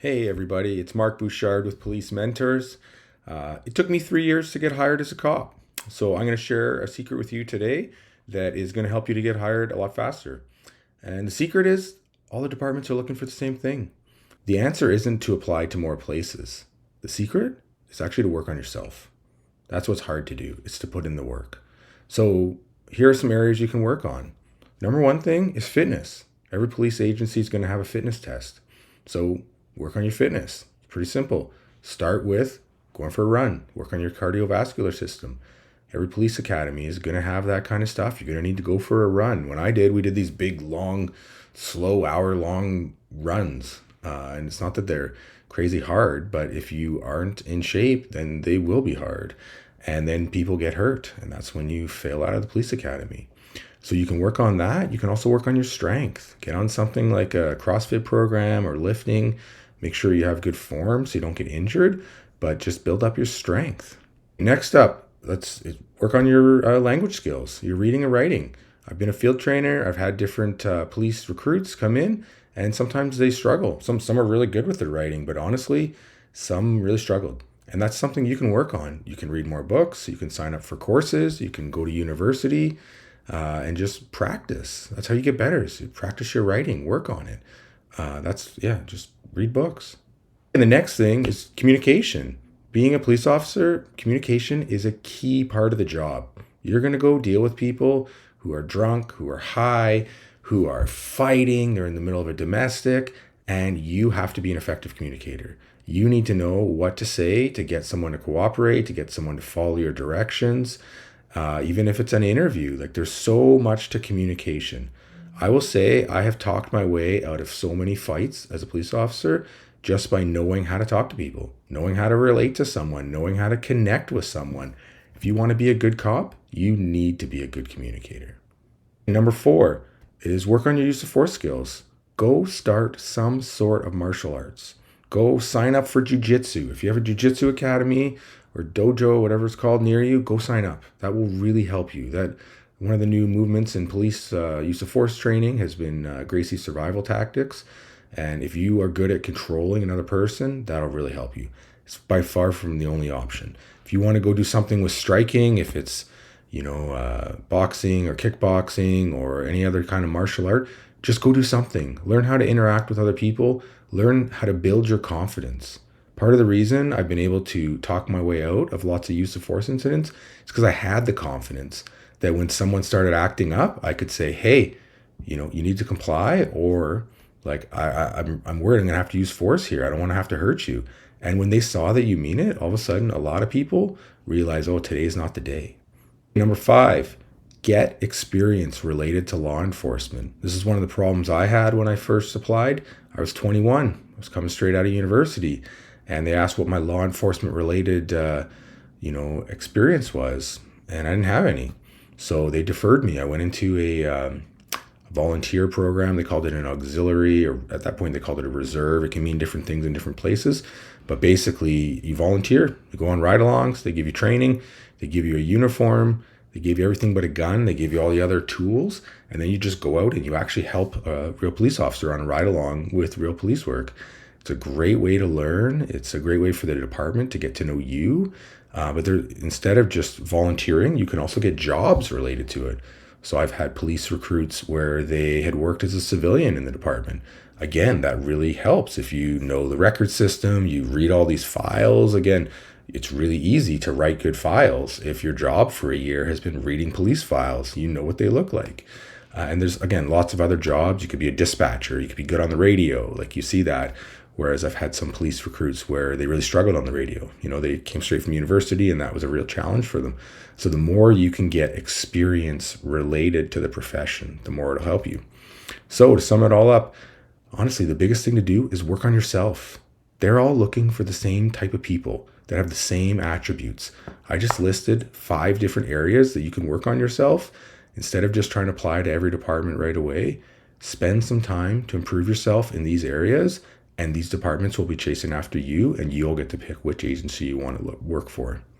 Hey everybody, it's Mark Bouchard with Police Mentors. It took me 3 years to get hired as a cop. So I'm going to share a secret with you today that is going to help you to get hired a lot faster. And the secret is all the departments are looking for the same thing. The answer isn't to apply to more places. The secret is actually to work on yourself. That's what's hard to do. It's to put in the work. So here are some areas you can work on. Number one thing is fitness. Every police agency is going to have a fitness test. So work on your fitness. It's pretty simple. Start with going for a run. Work on your cardiovascular system. Every police academy is going to have that kind of stuff. You're going to need to go for a run. When I did, we did these big, long, slow, hour-long runs. And it's not that they're crazy hard, but if you aren't in shape, then they will be hard. And then people get hurt. And that's when you fail out of the police academy. So you can work on that. You can also work on your strength. Get on something like a CrossFit program or lifting. Make sure you have good form so you don't get injured, but just build up your strength. Next up, let's work on your language skills, your reading and writing. I've been a field trainer. I've had different police recruits come in, and sometimes they struggle. Some are really good with their writing, but honestly, some really struggled. And that's something you can work on. You can read more books. You can sign up for courses. You can go to university and just practice. That's how you get better. So practice your writing. Work on it. Just read books. And the next thing is communication. Being a police officer, communication is a key part of the job. You're going to go deal with people who are drunk, who are high, who are fighting, they're in the middle of a domestic, and you have to be an effective communicator. You need to know what to say to get someone to cooperate, to get someone to follow your directions, even if it's an interview. Like, there's so much to communication. I will say I have talked my way out of so many fights as a police officer just by knowing how to talk to people, knowing how to relate to someone, knowing how to connect with someone. If you want to be a good cop, you need to be a good communicator. Number 4 is work on your use of force skills. Go start some sort of martial arts. Go sign up for jiu-jitsu. If you have a jiu-jitsu academy or dojo, whatever it's called near you, go sign up. That will really help you. That one of the new movements in police use of force training has been Gracie survival tactics. And if you are good at controlling another person, that'll really help you. It's by far from the only option. If you want to go do something with striking, if it's, boxing or kickboxing or any other kind of martial art, just go do something. Learn how to interact with other people. Learn how to build your confidence. Part of the reason I've been able to talk my way out of lots of use of force incidents is because I had the confidence that when someone started acting up, I could say, hey, you need to comply, or like, I'm worried I'm gonna have to use force here. I don't want to have to hurt you. And when they saw that you mean it, all of a sudden, a lot of people realize, oh, today's not the day. Number 5, get experience related to law enforcement. This is one of the problems I had when I first applied. I was 21. I was coming straight out of university, and they asked what my law enforcement related, experience was, and I didn't have any. So they deferred me. I went into a volunteer program. They called it an auxiliary, or at that point they called it a reserve. It can mean different things in different places, but basically you volunteer, you go on ride-alongs, they give you training, they give you a uniform, they give you everything but a gun, they give you all the other tools, and then you just go out and you actually help a real police officer on a ride-along with real police work. It's a great way to learn. It's a great way for the department to get to know you. But instead of just volunteering, you can also get jobs related to it. So I've had police recruits where they had worked as a civilian in the department. Again, that really helps. If you know the record system, you read all these files. Again, it's really easy to write good files. If your job for a year has been reading police files, you know what they look like. And there's, again, lots of other jobs. You could be a dispatcher. You could be good on the radio. Like, you see that. Whereas I've had some police recruits where they really struggled on the radio. They came straight from university, and that was a real challenge for them. So the more you can get experience related to the profession, the more it'll help you. So to sum it all up, honestly, the biggest thing to do is work on yourself. They're all looking for the same type of people that have the same attributes. I just listed 5 different areas that you can work on yourself. Instead of just trying to apply to every department right away, spend some time to improve yourself in these areas, and these departments will be chasing after you, and you'll get to pick which agency you want to work for.